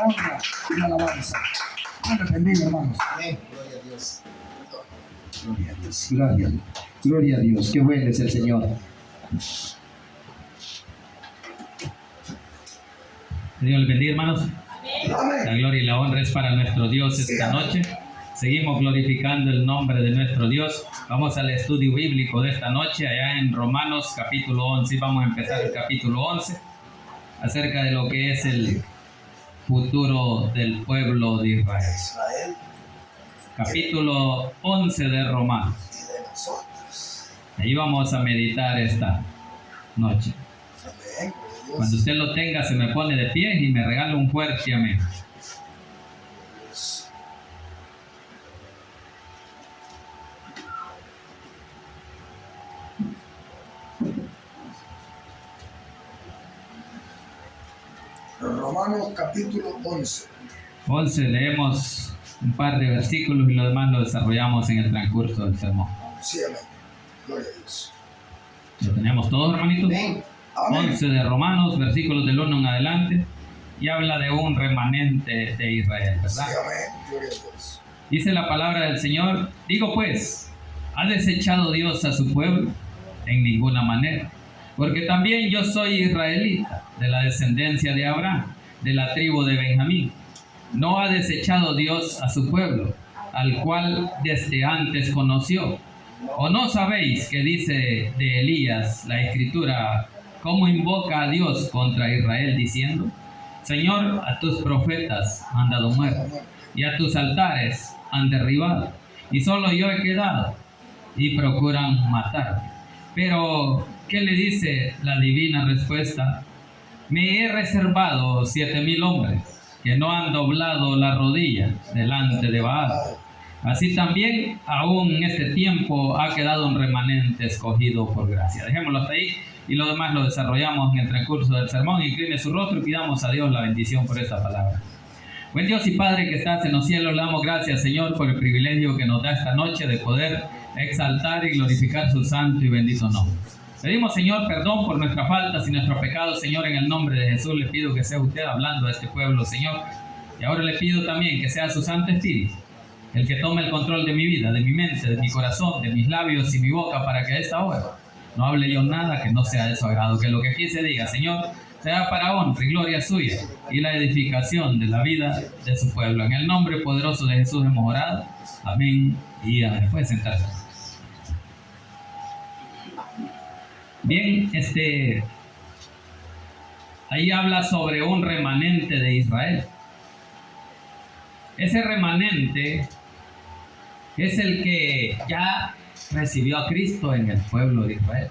honra y la alabanza. Dios les bendiga, hermanos. Amén. Gloria a Dios. Gloria a Dios, gloria a Dios. Gloria a Dios, qué bueno es el Señor. Dios les bendiga, hermanos. Amén. La gloria y la honra es para nuestro Dios esta noche. Seguimos glorificando el nombre de nuestro Dios. Vamos al estudio bíblico de esta noche, allá en Romanos capítulo 11. Vamos a empezar el capítulo 11, acerca de lo que es el futuro del pueblo de Israel. Israel Capítulo 11 de Romanos. y de nosotros. Ahí vamos a meditar esta noche. Amén. Gloria a Dios. Cuando usted lo tenga, se me pone de pie y me regala un fuerte amén. Romanos capítulo 11. 11, leemos un par de versículos y lo demás lo desarrollamos en el transcurso del sermón. Sí, amén. Gloria a Dios. ¿Lo tenemos todos, hermanitos? Amén. Amén. 11 de Romanos, versículos del 1 en adelante, y habla de un remanente de Israel, Sí, ¿verdad? amén. Gloria a Dios. Dice la palabra del Señor: digo pues, ¿ha desechado Dios a su pueblo? En ninguna manera, porque también yo soy israelita, de la descendencia de Abraham, de la tribu de Benjamín. No ha desechado Dios a su pueblo, al cual desde antes conoció. ¿O no sabéis que dice de Elías la Escritura, cómo invoca a Dios contra Israel, diciendo: Señor, a tus profetas han dado muerte, y a tus altares han derribado, y solo yo he quedado, y procuran matarme? Pero, ¿qué le dice la divina respuesta? Me he reservado 7,000 hombres que no han doblado la rodilla delante de Baal. Así también, aún en este tiempo, ha quedado un remanente escogido por gracia. Dejémoslo hasta ahí y lo demás lo desarrollamos en el transcurso del sermón. Incline su rostro y pidamos a Dios la bendición por esta palabra. Buen Dios y Padre que estás en los cielos, le damos gracias, Señor, por el privilegio que nos da esta noche de poder exaltar y glorificar su santo y bendito nombre. Pedimos, Señor, perdón por nuestras faltas y nuestros pecados, Señor, en el nombre de Jesús. Le pido que sea usted hablando a este pueblo, Señor. Y ahora le pido también que sea su Santo Espíritu el que tome el control de mi vida, de mi mente, de mi corazón, de mis labios y mi boca, para que a esta hora no hable yo nada que no sea de su agrado. Que lo que aquí se diga, Señor, sea para honra y gloria suya y la edificación de la vida de su pueblo. En el nombre poderoso de Jesús hemos orado. Amén y amén. Puede sentarse. Bien, ahí habla sobre un remanente de Israel. Ese remanente es el que ya recibió a Cristo en el pueblo de Israel.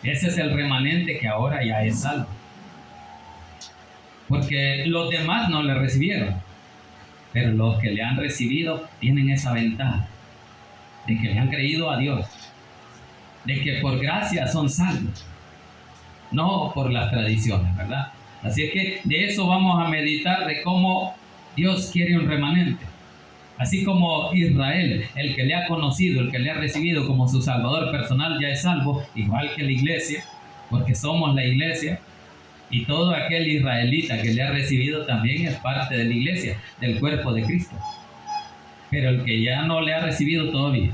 Ese es el remanente que ahora ya es salvo. Porque los demás no le recibieron. Pero los que le han recibido tienen esa ventaja de que le han creído a Dios. De que por gracia son salvos. No por las tradiciones, ¿verdad? Así es que de eso vamos a meditar, de cómo Dios quiere un remanente. Así como Israel, el que le ha conocido, el que le ha recibido como su Salvador personal, ya es salvo, igual que la iglesia, porque somos la iglesia, y todo aquel israelita que le ha recibido también es parte de la iglesia, del cuerpo de Cristo. Pero el que ya no le ha recibido todavía,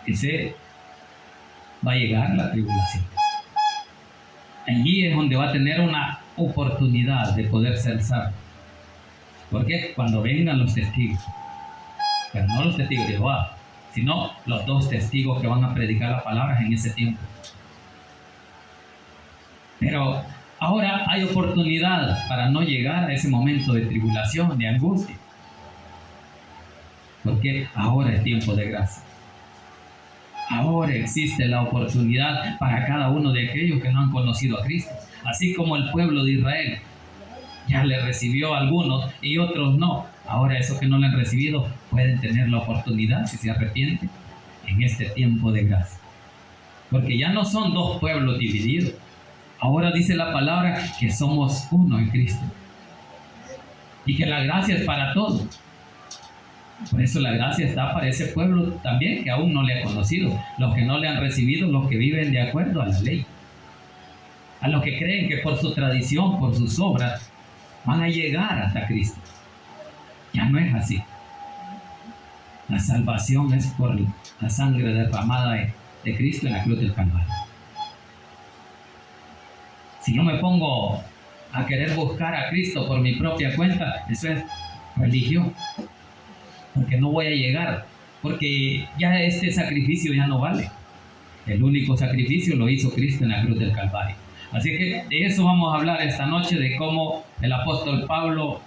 ese va a llegar la tribulación. Allí es donde va a tener una oportunidad de poder ser salvo. Porque cuando vengan los testigos, pero no los testigos de Jehová, sino los 2 testigos que van a predicar las palabras en ese tiempo. Pero ahora hay oportunidad para no llegar a ese momento de tribulación, de angustia. Porque ahora es tiempo de gracia. Ahora existe la oportunidad para cada uno de aquellos que no han conocido a Cristo. Así como el pueblo de Israel ya le recibió a algunos y otros no. Ahora esos que no le han recibido pueden tener la oportunidad, si se arrepienten, en este tiempo de gracia. Porque ya no son 2 pueblos divididos. Ahora dice la palabra que somos uno en Cristo. Y que la gracia es para todos. Por eso la gracia está para ese pueblo también que aún no le ha conocido. Los que no le han recibido, los que viven de acuerdo a la ley. A los que creen que por su tradición, por sus obras, van a llegar hasta Cristo. Ya no es así. La salvación es por la sangre derramada de Cristo en la cruz del Calvario. Si yo me pongo a querer buscar a Cristo por mi propia cuenta, eso es religión. Porque no voy a llegar, porque ya este sacrificio ya no vale. El único sacrificio lo hizo Cristo en la cruz del Calvario. Así que de eso vamos a hablar esta noche, de cómo el apóstol Pablo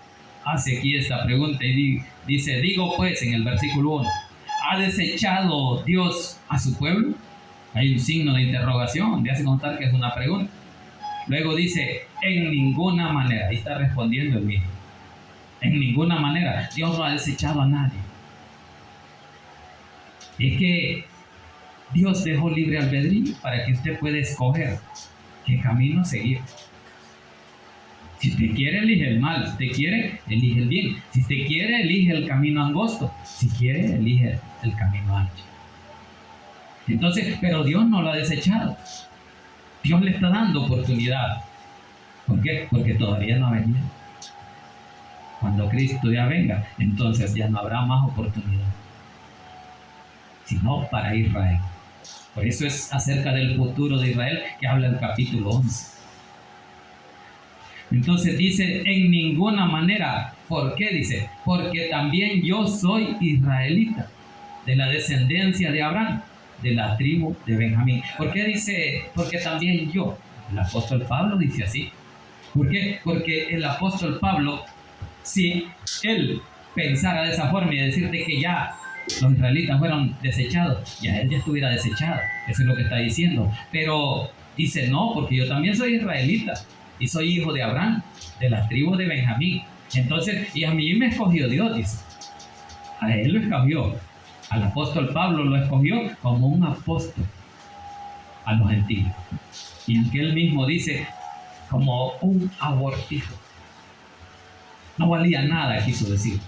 hace aquí esta pregunta y dice, digo pues en el versículo 1, ¿ha desechado Dios a su pueblo? Hay un signo de interrogación, donde hace contar que es una pregunta. Luego dice, en ninguna manera, ahí está respondiendo el mismo. En ninguna manera, Dios no ha desechado a nadie. Es que Dios dejó libre albedrío para que usted pueda escoger qué camino seguir. Si usted quiere, elige el mal. Si usted quiere, elige el bien. Si usted quiere, elige el camino angosto. Si quiere, elige el camino ancho. Entonces, pero Dios no lo ha desechado. Dios le está dando oportunidad. ¿Por qué? Porque todavía no ha venido. Cuando Cristo ya venga, entonces ya no habrá más oportunidad. Sino para Israel. Por eso es acerca del futuro de Israel que habla el capítulo 11. Entonces dice, en ninguna manera. ¿Por qué dice? Porque también yo soy israelita, de la descendencia de Abraham, de la tribu de Benjamín. ¿Por qué dice, porque también yo? El apóstol Pablo dice así. ¿Por qué? Porque el apóstol Pablo, si él pensara de esa forma y decirte que ya los israelitas fueron desechados, ya él ya estuviera desechado. Eso es lo que está diciendo. Pero dice, no, porque yo también soy israelita y soy hijo de Abraham, de la tribu de Benjamín. Entonces, y a mí me escogió Dios, dice. A él lo escogió. Al apóstol Pablo lo escogió como un apóstol a los gentiles. Y aunque él mismo dice, como un abortijo. No valía nada, quiso decir.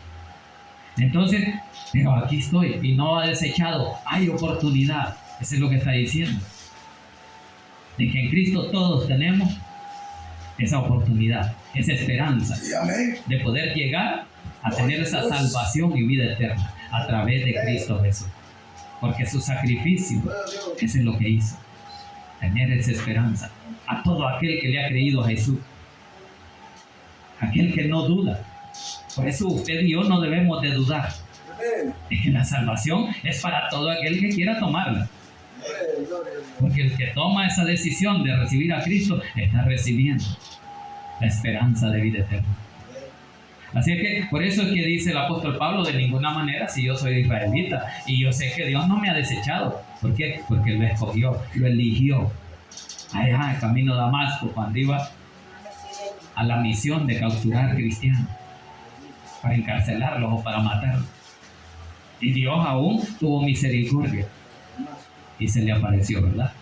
Entonces, pero aquí estoy y no ha desechado. Hay oportunidad. Eso es lo que está diciendo. De que en Cristo todos tenemos esa oportunidad, esa esperanza de poder llegar a tener esa salvación y vida eterna a través de Cristo Jesús. Porque su sacrificio, eso es lo que hizo. Tener esa esperanza a todo aquel que le ha creído a Jesús. Aquel que no duda. Por eso usted y yo no debemos de dudar. Es que la salvación es para todo aquel que quiera tomarla. Porque el que toma esa decisión de recibir a Cristo está recibiendo la esperanza de vida eterna. Así que por eso es que dice el apóstol Pablo, de ninguna manera, si yo soy israelita y yo sé que Dios no me ha desechado. ¿Por qué? Porque Él lo escogió, lo eligió. Allá en camino de Damasco, cuando iba a la misión de capturar cristianos para encarcelarlos o para matarlos. Y Dios aún tuvo misericordia y se le apareció, ¿verdad?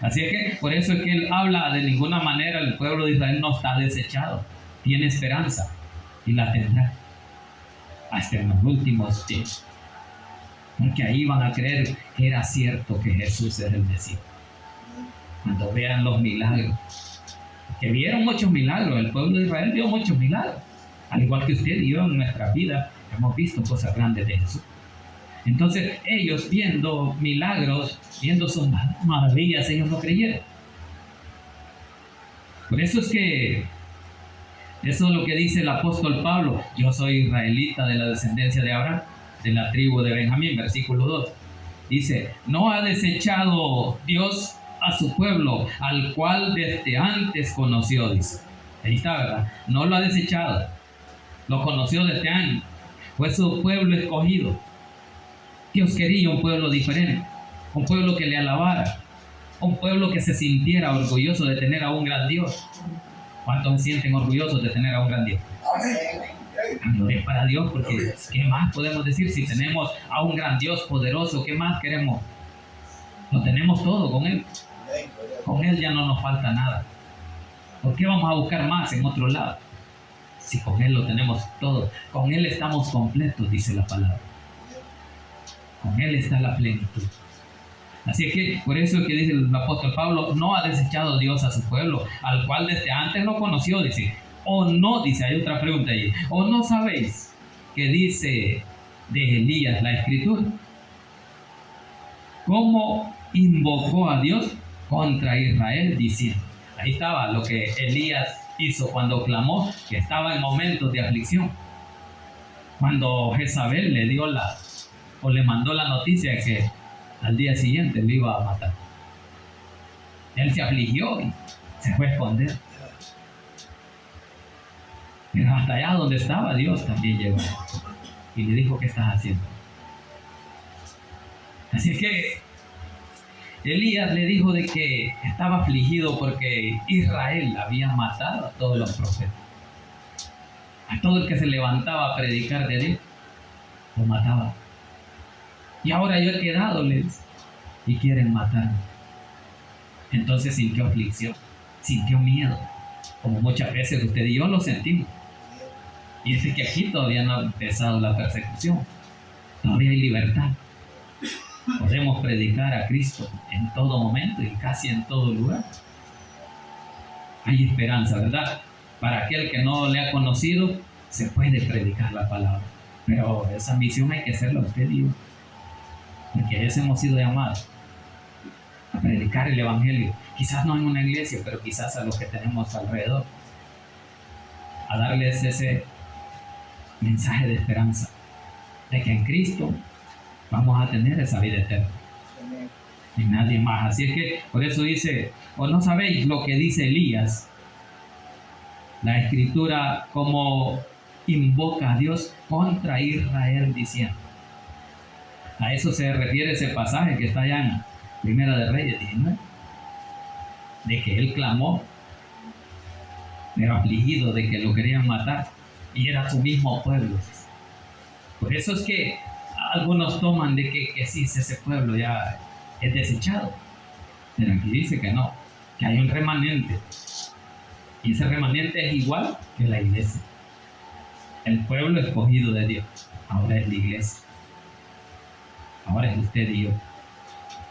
Así es que por eso es que él habla, de ninguna manera el pueblo de Israel no está desechado, tiene esperanza y la tendrá hasta en los últimos tiempos, porque ahí van a creer que era cierto que Jesús es el Mesías. Cuando vean los milagros, que vieron muchos milagros, el pueblo de Israel vio muchos milagros, al igual que usted y yo en nuestra vida hemos visto cosas grandes de Jesús. Entonces ellos, viendo milagros, viendo sus maravillas, ellos no creyeron. Por eso es que eso es lo que dice el apóstol Pablo: yo soy israelita, de la descendencia de Abraham, de la tribu de Benjamín. Versículo 2 dice, no ha desechado Dios a su pueblo, al cual desde antes conoció, dice. Ahí está, ¿verdad? No lo ha desechado, lo conoció desde antes. Fue su pueblo escogido. Dios quería un pueblo diferente, un pueblo que le alabara, un pueblo que se sintiera orgulloso de tener a un gran Dios. ¿Cuántos se sienten orgullosos de tener a un gran Dios? Gloria para Dios, porque ¿qué más podemos decir si tenemos a un gran Dios poderoso? ¿Qué más queremos? Lo tenemos todo con Él. Con Él ya no nos falta nada. ¿Por qué vamos a buscar más en otro lado? Si con Él lo tenemos todo. Con Él estamos completos, dice la palabra. Con Él está la plenitud. Así que por eso es que dice el apóstol Pablo, no ha desechado Dios a su pueblo, al cual desde antes lo conoció, dice. o no, dice, hay otra pregunta ahí, o no sabéis qué dice de Elías la escritura, cómo invocó a Dios contra Israel diciendo. Ahí estaba lo que Elías hizo cuando clamó, que estaba en momentos de aflicción, cuando Jezabel le dio o le mandó la noticia de que al día siguiente lo iba a matar. Él se afligió y se fue a esconder. Pero hasta allá donde estaba, Dios también llegó y le dijo: ¿qué estás haciendo? Así que Elías le dijo de que estaba afligido porque Israel había matado a todos los profetas. A todo el que se levantaba a predicar de Dios, lo mataba. Y ahora yo he quedado, les, y quieren matarme. Entonces sintió aflicción, sintió miedo, como muchas veces usted y yo lo sentimos. Y es que aquí todavía no ha empezado la persecución, todavía hay libertad. Podemos predicar a Cristo en todo momento y casi en todo lugar. Hay esperanza, ¿verdad? Para aquel que no le ha conocido, se puede predicar la palabra. Pero esa misión hay que hacerla usted y yo, porque a eso hemos sido llamados, a predicar el Evangelio. Quizás no en una iglesia, pero quizás a los que tenemos alrededor, a darles ese mensaje de esperanza, de que en Cristo vamos a tener esa vida eterna y nadie más. Así es que por eso dice: ¿o no sabéis lo que dice Elías la escritura, como invoca a Dios contra Israel diciendo? A eso se refiere ese pasaje que está allá en Primera de Reyes 19, de que él clamó, pero afligido de que lo querían matar, y era su mismo pueblo. Por eso es que algunos toman de que sí, ese pueblo ya es desechado, pero aquí dice que no, que hay un remanente, y ese remanente es igual que la iglesia. El pueblo escogido de Dios ahora es la iglesia, ahora es usted y yo.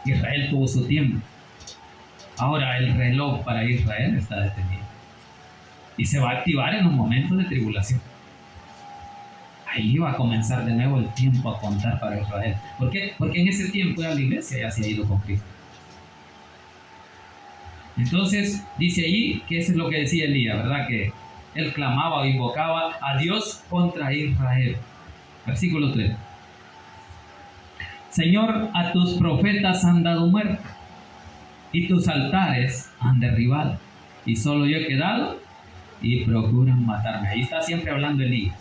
Israel tuvo su tiempo, ahora el reloj para Israel está detenido y se va a activar en los momentos de tribulación. Ahí va a comenzar de nuevo el tiempo a contar para Israel. ¿Por qué? Porque en ese tiempo ya la iglesia ya se ha ido con Cristo. Entonces dice allí que eso es lo que decía Elías, ¿verdad? Que él clamaba o invocaba a Dios contra Israel. Versículo 3. Señor, a tus profetas han dado muerte, y tus altares han derribado, y solo yo he quedado, y procuran matarme. Ahí está siempre hablando Elías.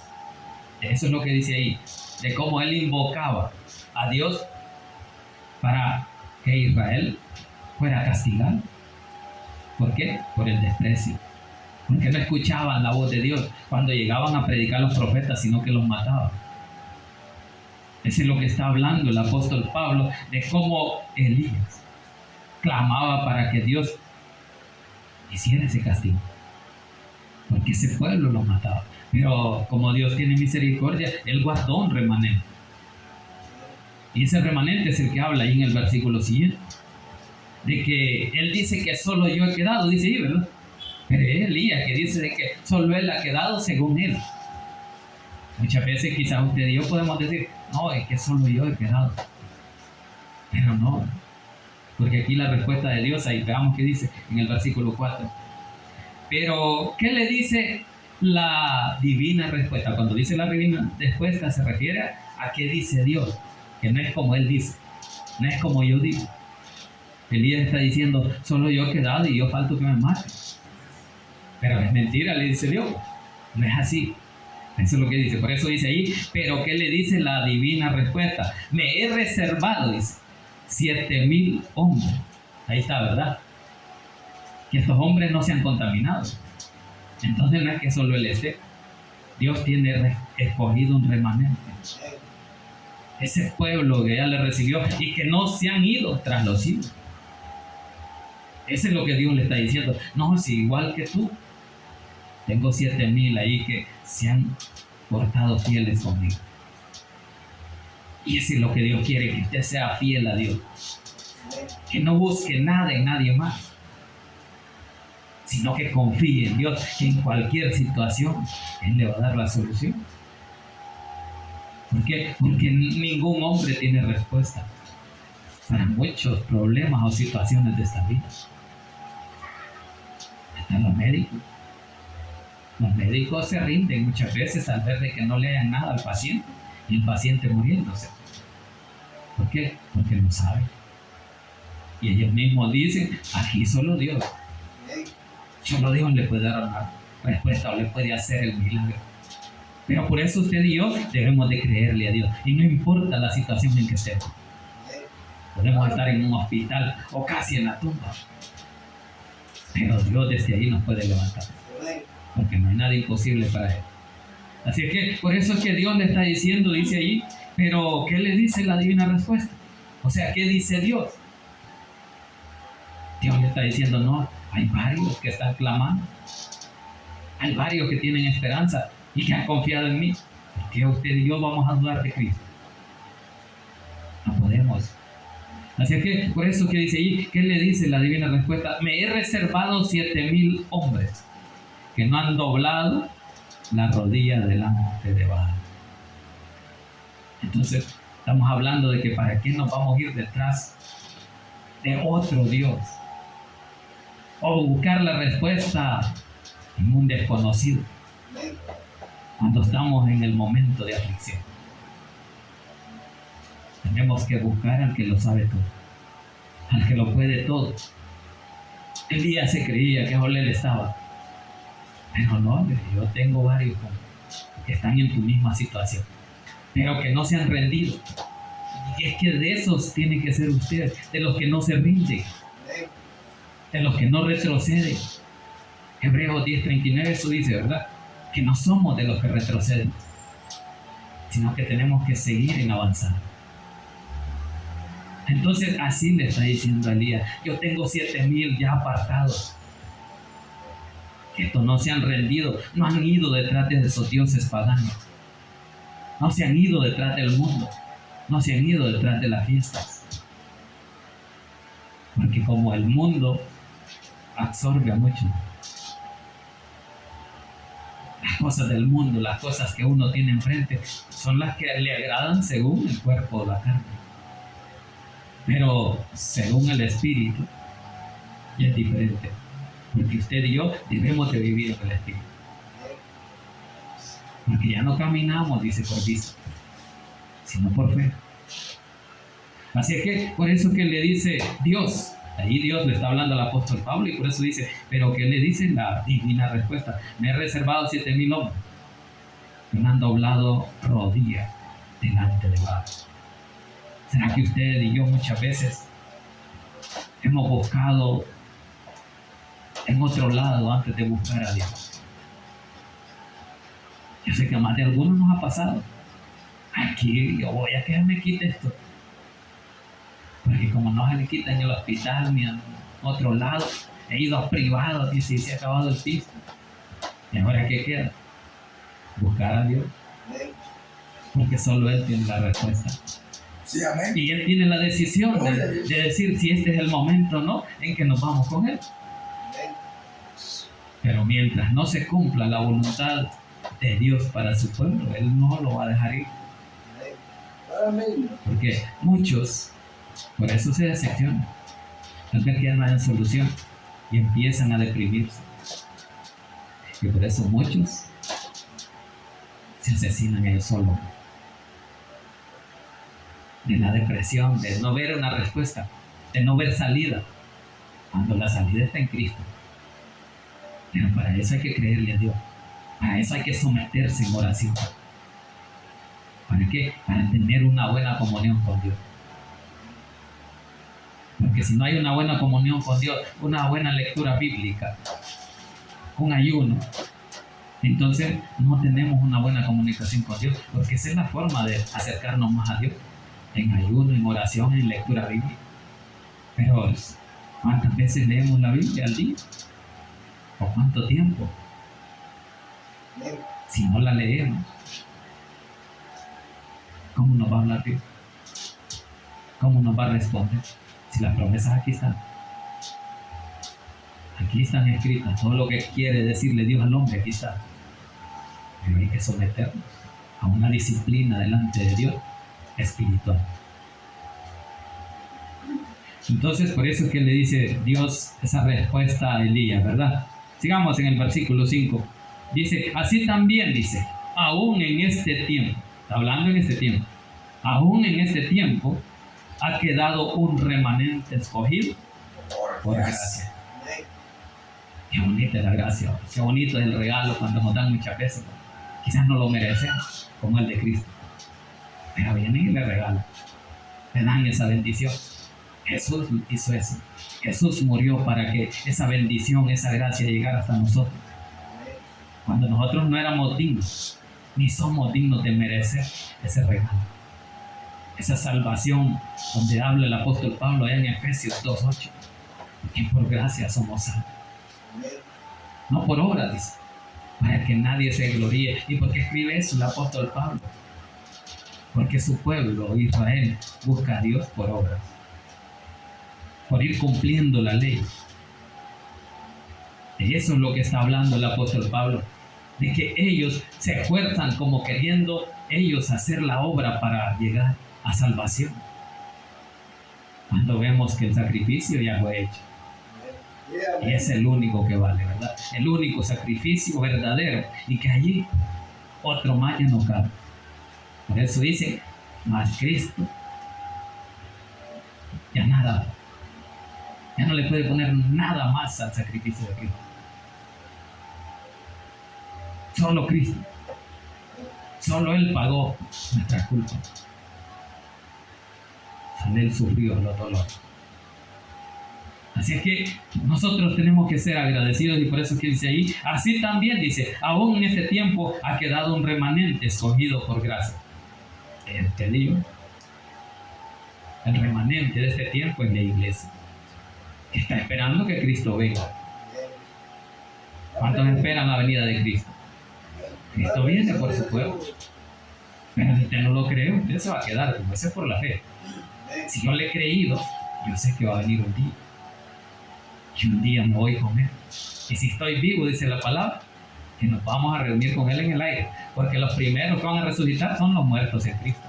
Eso es lo que dice ahí, de cómo él invocaba a Dios para que Israel fuera castigado. ¿Por qué? Por el desprecio. Porque no escuchaban la voz de Dios cuando llegaban a predicar los profetas, sino que los mataban. Eso es lo que está hablando el apóstol Pablo, de cómo Elías clamaba para que Dios hiciera ese castigo, porque ese pueblo los mataba. Pero como Dios tiene misericordia, Él guardó un remanente. Y ese remanente es el que habla ahí en el versículo siguiente, de que Él dice que solo yo he quedado, dice ahí, ¿verdad? Pero es Elías que dice de que solo Él ha quedado según Él. Muchas veces quizás usted y yo podemos decir: no, es que solo yo he quedado. Pero no, porque aquí la respuesta de Dios, ahí veamos qué dice en el versículo 4. Pero, ¿qué le dice la divina respuesta? Cuando dice la divina respuesta se refiere a qué dice Dios, que no es como Él dice, no es como yo digo. Elías está diciendo: solo yo he quedado y yo falto que me maten. Pero es mentira, le dice Dios, no es así. Eso es lo que dice. Por eso dice ahí: pero ¿qué le dice la divina respuesta? Me he reservado, dice, 7,000 hombres. Ahí está, ¿verdad? Que estos hombres no se han contaminado. Entonces no es que solo Él esté. Dios tiene escogido un remanente. Ese pueblo que ya le recibió y que no se han ido tras los ídolos. Eso es lo que Dios le está diciendo. No, si igual que tú, tengo 7,000 ahí que se han portado fieles conmigo. Y eso es lo que Dios quiere, que usted sea fiel a Dios. Que no busque nada en nadie más, sino que confíe en Dios, que en cualquier situación Él le va a dar la solución. ¿Por qué? Porque ningún hombre tiene respuesta para muchos problemas o situaciones de esta vida. Están los médicos. Los médicos se rinden muchas veces al ver de que no le hayan nada al paciente y el paciente muriéndose. ¿Por qué? Porque no saben. Y ellos mismos dicen, aquí solo Dios. Solo Dios le puede dar una respuesta o le puede hacer el milagro. Pero por eso usted y yo debemos de creerle a Dios. Y no importa la situación en que estemos. Podemos estar en un hospital o casi en la tumba. Pero Dios desde ahí nos puede levantar. Porque no hay nada imposible para Él. Así es que por eso es que Dios le está diciendo, dice ahí, pero ¿qué le dice la divina respuesta? O sea, ¿qué dice Dios? Dios le está diciendo, no, hay varios que están clamando. Hay varios que tienen esperanza y que han confiado en mí. ¿Por qué usted y yo vamos a dudar de Cristo? No podemos. Así es que por eso que dice ahí, ¿qué le dice la divina respuesta? Me he reservado 7,000 hombres que no han doblado la rodilla delante de Baal. Entonces, estamos hablando de que para qué nos vamos a ir detrás de otro Dios o buscar la respuesta en un desconocido cuando estamos en el momento de aflicción. Tenemos que buscar al que lo sabe todo, al que lo puede todo. Elías se creía que solo él estaba, pero no, yo tengo varios que están en tu misma situación, pero que no se han rendido. Y es que de esos tiene que ser usted, de los que no se rinden, de los que no retroceden. Hebreos 10:39 eso dice, ¿verdad? Que no somos de los que retroceden, sino que tenemos que seguir en avanzar. Entonces así le está diciendo a Elías, yo tengo 7,000 ya apartados. Estos no se han rendido, no han ido detrás de esos dioses paganos. No se han ido detrás del mundo, no se han ido detrás de las fiestas. Porque como el mundo absorbe a muchos, las cosas del mundo, las cosas que uno tiene enfrente, son las que le agradan según el cuerpo o la carne. Pero según el Espíritu, ya es diferente. Porque usted y yo debemos de vivir en el Espíritu. Porque ya no caminamos, dice, por vista, sino por fe. Así es que, por eso que le dice Dios, ahí Dios le está hablando al apóstol Pablo y por eso dice, pero ¿qué le dice la divina respuesta? Me he reservado 7,000 hombres que me han doblado rodilla delante de Baal. ¿Será que usted y yo muchas veces hemos buscado en otro lado antes de buscar a Dios? Yo sé que a más de algunos nos ha pasado. Aquí yo voy a que me quite esto. Porque como no se le quita en el hospital ni en otro lado, he ido a privados y se ha acabado el piso. ¿Y ahora qué queda? Buscar a Dios. Porque solo Él tiene la respuesta. Sí, amén. Y Él tiene la decisión de decir si este es el momento o no en que nos vamos con Él. Pero mientras no se cumpla la voluntad de Dios para su pueblo, Él no lo va a dejar ir. Amén. Porque muchos, por eso se decepcionan, al ver que no hay solución y empiezan a deprimirse. Y por eso muchos se asesinan ellos solos. De la depresión, de no ver una respuesta, de no ver salida, cuando la salida está en Cristo. Pero para eso hay que creerle a Dios. Para eso hay que someterse en oración. ¿Para qué? Para tener una buena comunión con Dios. Porque si no hay una buena comunión con Dios, una buena lectura bíblica, un ayuno, entonces no tenemos una buena comunicación con Dios, porque esa es la forma de acercarnos más a Dios, en ayuno, en oración, en lectura bíblica. Pero ¿cuántas veces leemos la Biblia al día? ¿Por cuánto tiempo? Si no la leemos, ¿cómo nos va a hablar Dios? ¿Cómo nos va a responder? Si las promesas aquí están. Aquí están escritas todo lo que quiere decirle Dios al hombre, aquí está. Pero hay que someternos a una disciplina delante de Dios espiritual. Entonces, por eso es que le dice Dios esa respuesta a Elías, ¿verdad? Sigamos en el versículo 5. Dice, así también dice, aún en este tiempo, está hablando en este tiempo, aún en este tiempo ha quedado un remanente escogido por gracia. Qué bonita es la gracia, qué bonito es el regalo cuando nos dan muchas veces. Quizás no lo merecemos, como el de Cristo, pero vienen y le regalan, le dan esa bendición. Jesús hizo eso. Jesús murió para que esa bendición, esa gracia llegara hasta nosotros. Cuando nosotros no éramos dignos, ni somos dignos de merecer ese regalo. Esa salvación donde habla el apóstol Pablo allá en Efesios 2:8. Que por gracia somos salvos. No por obras, dice, para que nadie se gloríe. ¿Y por qué escribe eso el apóstol Pablo? Porque su pueblo, Israel, busca a Dios por obras, por ir cumpliendo la ley. De eso es lo que está hablando el apóstol Pablo, de que ellos se esfuerzan como queriendo ellos hacer la obra para llegar a salvación, cuando vemos que el sacrificio ya fue hecho. Y es el único que vale, ¿verdad? El único sacrificio verdadero, y que allí otro más ya no cabe. Por eso dice, más Cristo, ya nada, ya no le puede poner nada más al sacrificio de Cristo. Solo Cristo, solo Él pagó nuestra culpa, solo Él sufrió los dolores. Así es que nosotros tenemos que ser agradecidos, y por eso que dice ahí, así también dice, aún en este tiempo ha quedado un remanente escogido por gracia. Te digo, el remanente de este tiempo es la iglesia, que está esperando que Cristo venga. ¿Cuántos esperan la venida de Cristo? Cristo viene por su pueblo. Pero si usted no lo cree, usted se va a quedar, como ese es por la fe. Si yo le he creído, yo sé que va a venir un día. Y un día me voy con Él. Y si estoy vivo, dice la palabra, que nos vamos a reunir con Él en el aire. Porque los primeros que van a resucitar son los muertos en Cristo.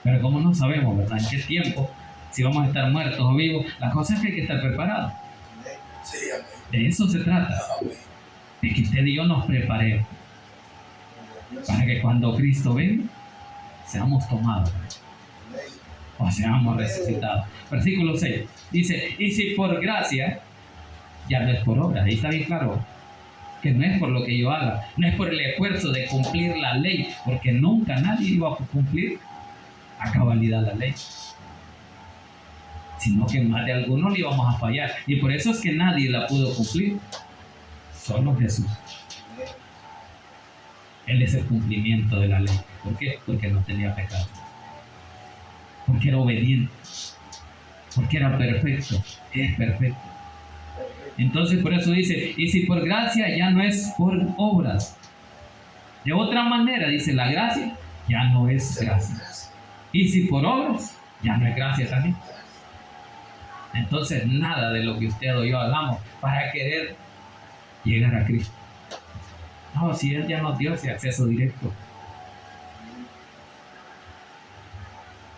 Pero como no sabemos, ¿verdad?, en qué tiempo, si vamos a estar muertos o vivos, la cosa es que hay que estar preparados. De eso se trata. De que usted y yo nos preparemos. Para que cuando Cristo venga, seamos tomados. O seamos resucitados. Versículo 6 dice, y si por gracia, ya no es por obra. Ahí está bien claro que no es por lo que yo haga, no es por el esfuerzo de cumplir la ley, porque nunca nadie iba a cumplir a cabalidad la ley, sino que más de algunos le íbamos a fallar, y por eso es que nadie la pudo cumplir, solo Jesús. Él es el cumplimiento de la ley. ¿Por qué? Porque no tenía pecado, porque era obediente, porque era perfecto, es perfecto. Entonces por eso dice, y si por gracia, ya no es por obras. De otra manera, dice, la gracia ya no es gracia. Y si por obras, ya no es gracia también. Entonces nada de lo que usted o yo hagamos para querer llegar a Cristo. No, si Él ya nos dio ese acceso directo.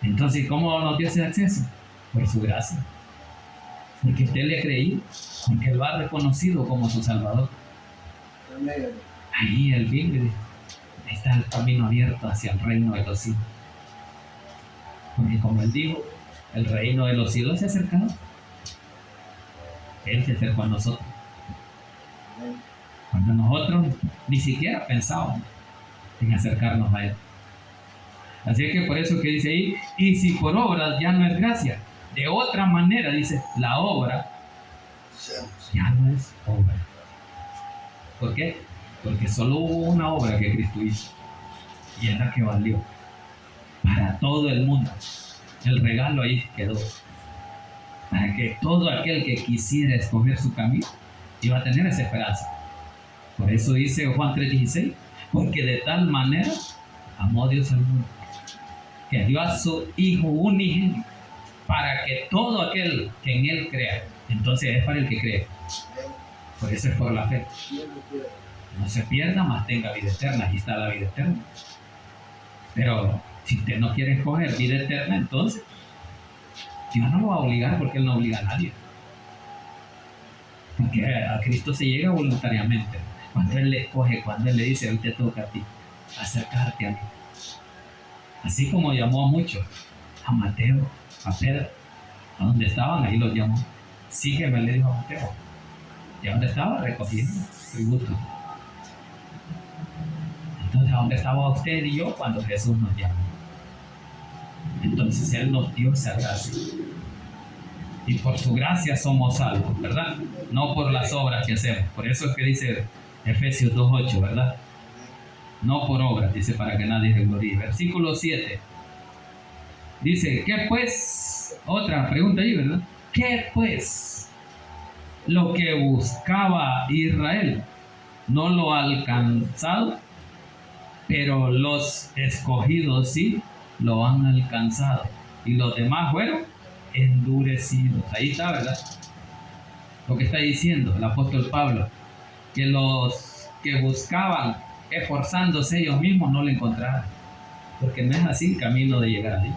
Entonces, ¿cómo nos dio ese acceso? Por su gracia. Porque usted le ha creído, porque Él lo ha reconocido como su Salvador. Ahí Él vive, está el camino abierto hacia el reino de los cielos. Porque como Él dijo, el reino de los cielos se ha acercado. Él se acercó a nosotros. Cuando nosotros ni siquiera pensábamos en acercarnos a Él. Así es que por eso que dice ahí, y si por obras ya no es gracia. De otra manera, dice, la obra ya no es obra. ¿Por qué? Porque solo hubo una obra que Cristo hizo, y es la que valió para todo el mundo. El regalo ahí quedó, para que todo aquel que quisiera escoger su camino iba a tener esa esperanza. Por eso dice Juan 3:16, porque de tal manera amó Dios al mundo, que dio a su Hijo unigénito, para que todo aquel que en Él crea Entonces es para el que cree. Por eso es por la fe. No se pierda, mas tenga vida eterna. Aquí está la vida eterna. Pero si usted no quiere escoger vida eterna, entonces Dios no lo va a obligar, porque Él no obliga a nadie. Porque a Cristo se llega voluntariamente. Cuando Él le escoge, cuando Él le dice, hoy te toca a ti, acercarte a mí. Así como llamó a muchos, a Mateo, a Pedro, a donde estaban, ahí los llamó. Sígueme, le dijo a Mateo. ¿Y a dónde estaba? Recogiendo tributo. Entonces, ¿a dónde estaba usted y yo cuando Jesús nos llamó? Entonces Él nos dio esa gracia. Y por su gracia somos salvos, ¿verdad? No por las obras que hacemos. Por eso es que dice Efesios 2:8, ¿verdad? No por obras, dice, para que nadie se gloríe. Versículo 7. Dice, ¿qué pues? Otra pregunta ahí, ¿verdad? ¿Qué pues? Lo que buscaba Israel no lo ha alcanzado, pero los escogidos sí lo han alcanzado. Y los demás fueron endurecidos. Ahí está, ¿verdad? Lo que está diciendo el apóstol Pablo, que los que buscaban esforzándose ellos mismos no lo encontraron, porque no es así el camino de llegar a Dios.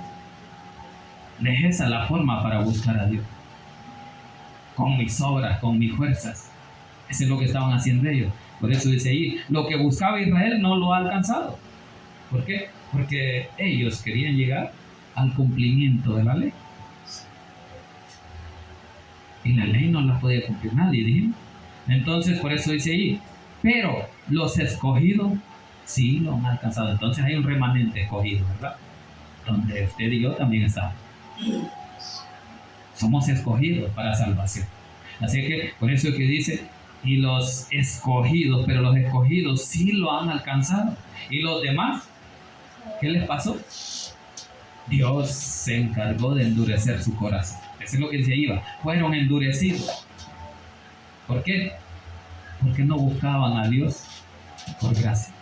No es esa la forma para buscar a Dios, con mis obras, con mis fuerzas. Eso es lo que estaban haciendo ellos. Por eso dice ahí, lo que buscaba Israel no lo ha alcanzado. ¿Por qué? Porque ellos querían llegar al cumplimiento de la ley. Y la ley no la podía cumplir nadie, dijimos. Entonces, por eso dice ahí, pero los escogidos sí lo han alcanzado. Entonces hay un remanente escogido, ¿verdad? Donde usted y yo también estamos. Somos escogidos para salvación. Así que, por eso es que dice, y los escogidos, pero los escogidos sí lo han alcanzado. Y los demás, ¿qué les pasó? Dios se encargó de endurecer su corazón. Eso es lo que dice ahí, fueron endurecidos. ¿Por qué? Porque no buscaban a Dios por gracia,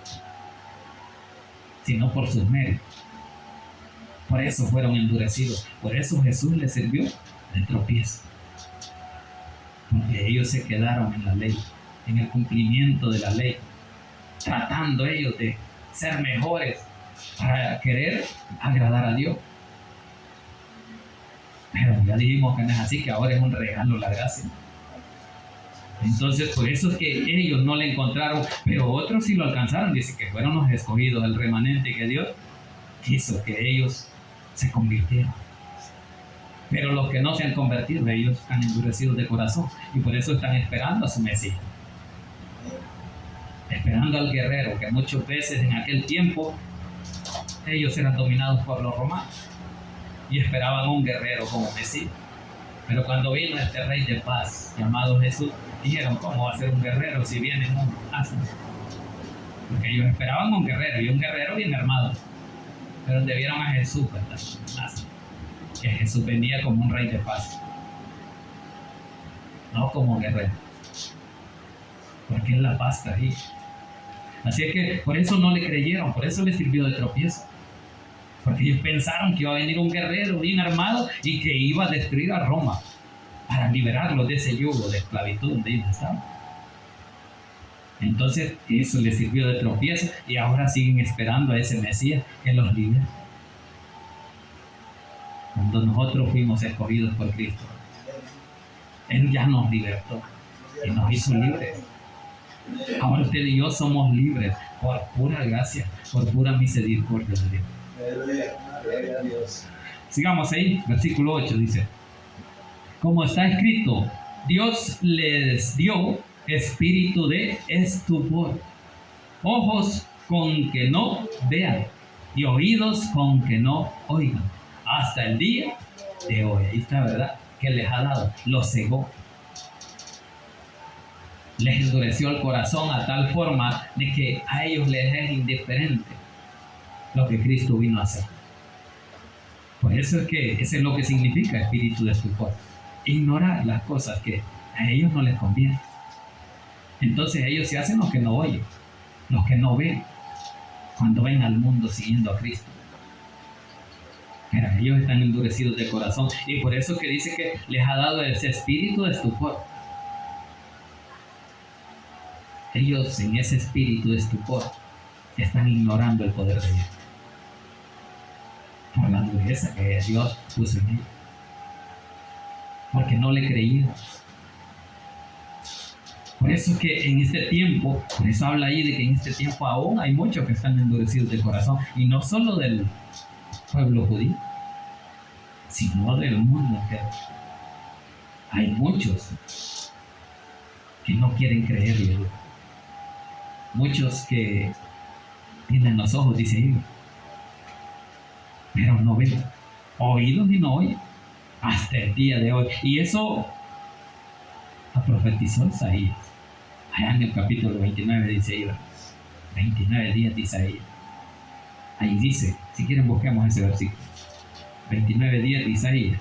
sino por sus méritos. Por eso fueron endurecidos. Por eso Jesús les sirvió de tropiezo. Porque ellos se quedaron en la ley, en el cumplimiento de la ley, tratando ellos de ser mejores para querer agradar a Dios. Pero ya dijimos que no es así, que ahora es un regalo la gracia. Entonces, por eso es que ellos no le encontraron, pero otros sí lo alcanzaron. Dice que fueron los escogidos, el remanente que Dios quiso que ellos se convirtieran. Pero los que no se han convertido, ellos están endurecidos de corazón y por eso están esperando a su Mesías. Esperando al guerrero, que muchas veces en aquel tiempo ellos eran dominados por los romanos y esperaban un guerrero como Mesías. Pero cuando vino este rey de paz llamado Jesús, dijeron, ¿cómo va a ser un guerrero si viene un asno? Porque ellos esperaban un guerrero, y un guerrero bien armado. Pero donde vieron a Jesús, ¿verdad? Un asno. Que Jesús venía como un rey de paz, no como guerrero, porque es la paz traía. Así es que por eso no le creyeron, por eso le sirvió de tropiezo, porque ellos pensaron que iba a venir un guerrero bien armado y que iba a destruir a Roma para liberarlos de ese yugo de esclavitud donde ellos estaban. Entonces eso les sirvió de tropiezo y ahora siguen esperando a ese Mesías que los libere. Cuando nosotros fuimos escogidos por Cristo, Él ya nos libertó y nos hizo libres. Ahora usted y yo somos libres por pura gracia, por pura misericordia de Dios. Sigamos ahí, versículo 8 dice, como está escrito, Dios les dio espíritu de estupor, ojos con que no vean y oídos con que no oigan, hasta el día de hoy. Ahí está, ¿verdad? Que les ha dado, los cegó. Les endureció el corazón a tal forma de que a ellos les es indiferente lo que Cristo vino a hacer. Por eso es que ese es lo que significa espíritu de estupor. Ignorar las cosas que a ellos no les convienen. Entonces ellos se hacen los que no oyen, los que no ven, cuando ven al mundo siguiendo a Cristo. Pero ellos están endurecidos de corazón. Y por eso que dice que les ha dado ese espíritu de estupor. Ellos en ese espíritu de estupor están ignorando el poder de Dios. Por la dureza que Dios puso en ellos. Porque no le creían. Por eso que en este tiempo, por eso habla ahí de que en este tiempo aún hay muchos que están endurecidos de corazón. Y no solo del pueblo judío, sino del mundo entero. Hay muchos que no quieren creerle. Muchos que tienen los ojos, dice él, pero no ven, oídos y no oyen, hasta el día de hoy. Y eso lo profetizó Isaías. Allá en el capítulo 29 dice ahí, 29 días de Isaías. Ahí dice, si quieren busquemos ese versículo. 29 días de Isaías.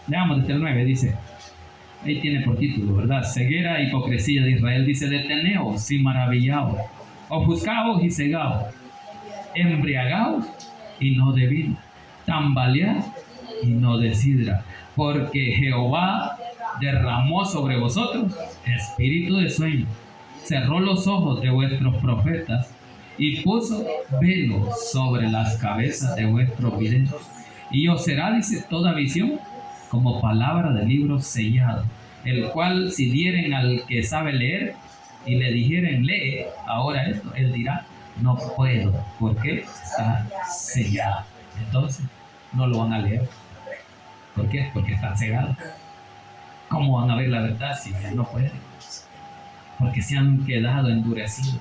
Leamos desde el 9, dice. Ahí tiene por título, ¿verdad? Ceguera, hipocresía de Israel. Dice, deteneos y maravillaos, ofuscaos y cegaos, embriagaos y no de vino, tambalead y no de sidra, porque Jehová derramó sobre vosotros espíritu de sueño, cerró los ojos de vuestros profetas y puso velo sobre las cabezas de vuestros videntes. Y os será, dice, toda visión como palabra de libro sellado, el cual si dieren al que sabe leer y le dijeren, lee ahora esto, él dirá, no puedo, porque está sellado. Entonces no lo van a leer. ¿Por qué? Porque están cegados. ¿Cómo van a ver la verdad si ya no pueden? Porque se han quedado endurecidos,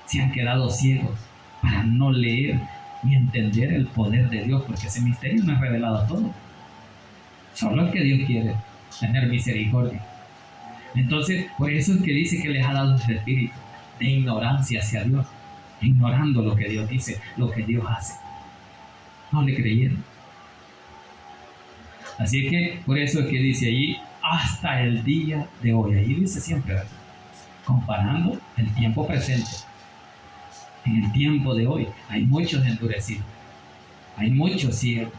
se han quedado ciegos para no leer ni entender el poder de Dios, porque ese misterio no es revelado a todos. Solo es que Dios quiere tener misericordia. Entonces, por eso es que dice que les ha dado ese espíritu de ignorancia hacia Dios, ignorando lo que Dios dice, lo que Dios hace. No le creyeron. Así que por eso es que dice allí, hasta el día de hoy. Ahí dice siempre, ¿verdad? Comparando el tiempo presente. En el tiempo de hoy hay muchos endurecidos, hay muchos ciegos,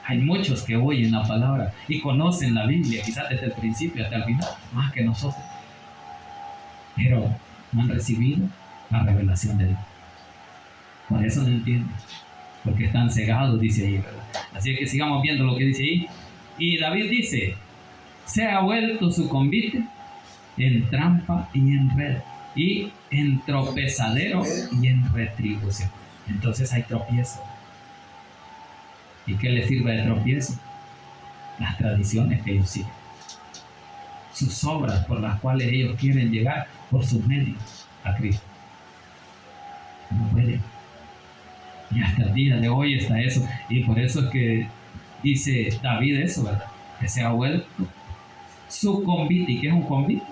hay muchos que oyen la palabra y conocen la Biblia, quizás desde el principio hasta el final, más que nosotros. Pero no han recibido la revelación de Dios. Por eso no entienden, porque están cegados, dice ahí, ¿verdad? Así que sigamos viendo lo que dice ahí. Y David dice, se ha vuelto su convite en trampa y en red, y en tropezadero y en retribución. Entonces hay tropiezo. ¿Y qué les sirve de tropiezo? Las tradiciones que ellos siguen, sus obras por las cuales ellos quieren llegar por sus medios a Cristo. No pueden. Y hasta el día de hoy está eso. Y por eso es que dice David eso, ¿verdad? Que se ha vuelto su convite. ¿Y qué es un convite?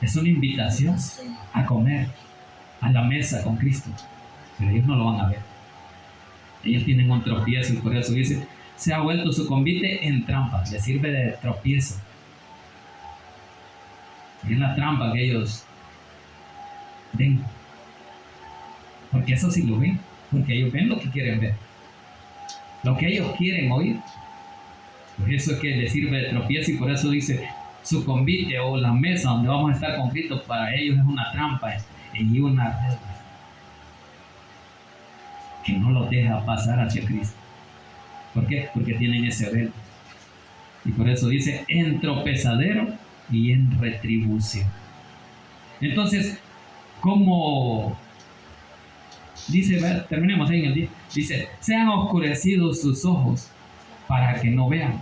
Es una invitación a comer a la mesa con Cristo. Pero ellos no lo van a ver. Ellos tienen un tropiezo y por eso dice, se ha vuelto su convite en trampa. Le sirve de tropiezo. Y es la trampa que ellos ven. Porque eso sí lo ven. Porque ellos ven lo que quieren ver. Lo que ellos quieren oír. Por eso es que le sirve de tropiezo y por eso dice, su convite o la mesa donde vamos a estar con Cristo para ellos es una trampa y una red que no los deja pasar hacia Cristo. ¿Por qué? Porque tienen ese velo. Y por eso dice en tropezadero y en retribución. Entonces, como dice, terminemos ahí en el día, dice, sean oscurecidos sus ojos para que no vean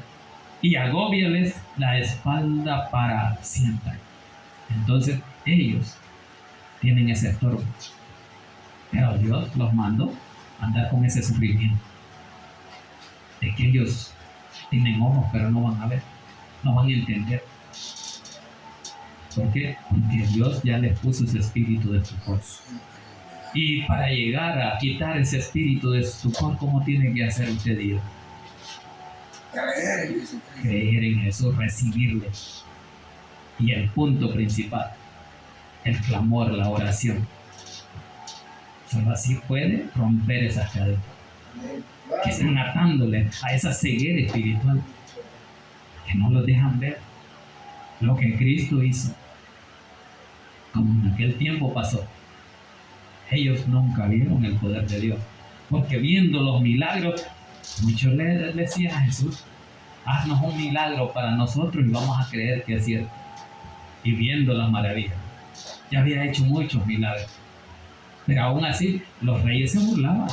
y agóbiales la espalda para siempre. Entonces ellos tienen ese estorbo, pero Dios los mandó a andar con ese sufrimiento de que ellos tienen ojos pero no van a ver, no van a entender. ¿Por qué? Porque Dios ya les puso ese espíritu de estupor. Y para llegar a quitar ese espíritu de estupor, ¿cómo tiene que hacer usted, Dios? Creer en Jesucristo. Creer en Jesús, recibirle. Y el punto principal, el clamor, la oración. Solo así puede romper esas cadenas que están atándole a esa ceguera espiritual, que no los dejan ver lo que Cristo hizo. Como en aquel tiempo pasó, ellos nunca vieron el poder de Dios, porque viendo los milagros, muchos le decían a Jesús: haznos un milagro para nosotros y vamos a creer que es cierto. Y viendo las maravillas, ya había hecho muchos milagros, pero aún así los reyes se burlaban.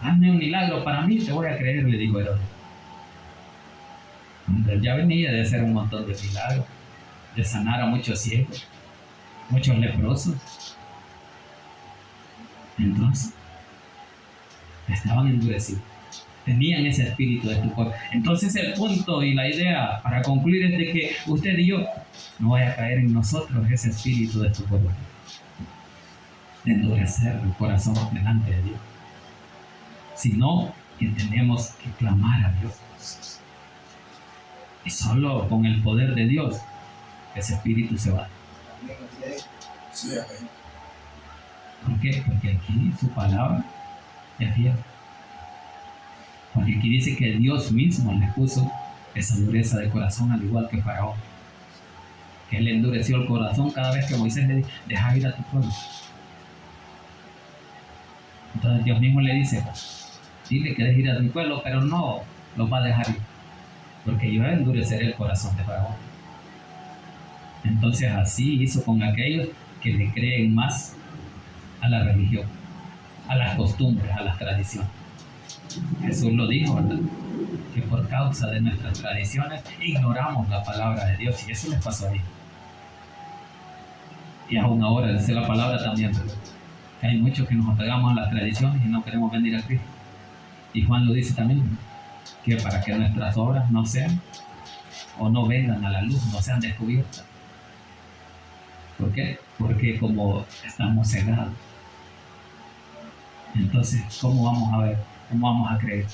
Hazme un milagro para mí, te voy a creer, le dijo Herodes. Él ya venía de hacer un montón de milagros, de sanar a muchos ciegos, muchos leprosos. Entonces, estaban endurecidos, tenían ese espíritu de estupor. Entonces el punto y la idea para concluir es de que usted y yo no vaya a caer en nosotros ese espíritu de estupor, de endurecer el corazón delante de Dios, sino que tenemos que clamar a Dios. Y solo con el poder de Dios ese espíritu se va. Sí, amén. ¿Por qué? Porque aquí su palabra es fiel. Porque aquí dice que Dios mismo le puso esa dureza de corazón, al igual que Faraón. Que él endureció el corazón cada vez que Moisés le dijo: deja ir a tu pueblo. Entonces Dios mismo le dice: dile que deje ir a tu pueblo, pero no los va a dejar ir, porque yo endureceré el corazón de Faraón. Entonces así hizo con aquellos que le creen más a la religión, a las costumbres, a las tradiciones. Jesús lo dijo, ¿verdad? Que por causa de nuestras tradiciones ignoramos la palabra de Dios, y eso les pasó a ellos. Y aún ahora dice la palabra también, ¿verdad? Que hay muchos que nos apegamos a las tradiciones y no queremos venir a Cristo. Y Juan lo dice también, que para que nuestras obras no sean o no vengan a la luz, no sean descubiertas. ¿Por qué? Porque como estamos cegados, entonces ¿cómo vamos a ver? ¿Cómo vamos a creer?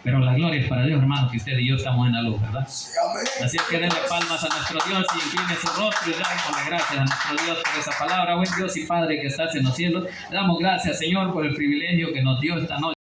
Pero la gloria es para Dios, hermanos, que usted y yo estamos en la luz, ¿verdad? Sí, amén. Así es que denle palmas a nuestro Dios y incline su rostro y démosle gracias a nuestro Dios por esa palabra. Buen Dios y Padre que estás en los cielos, le damos gracias, Señor, por el privilegio que nos dio esta noche.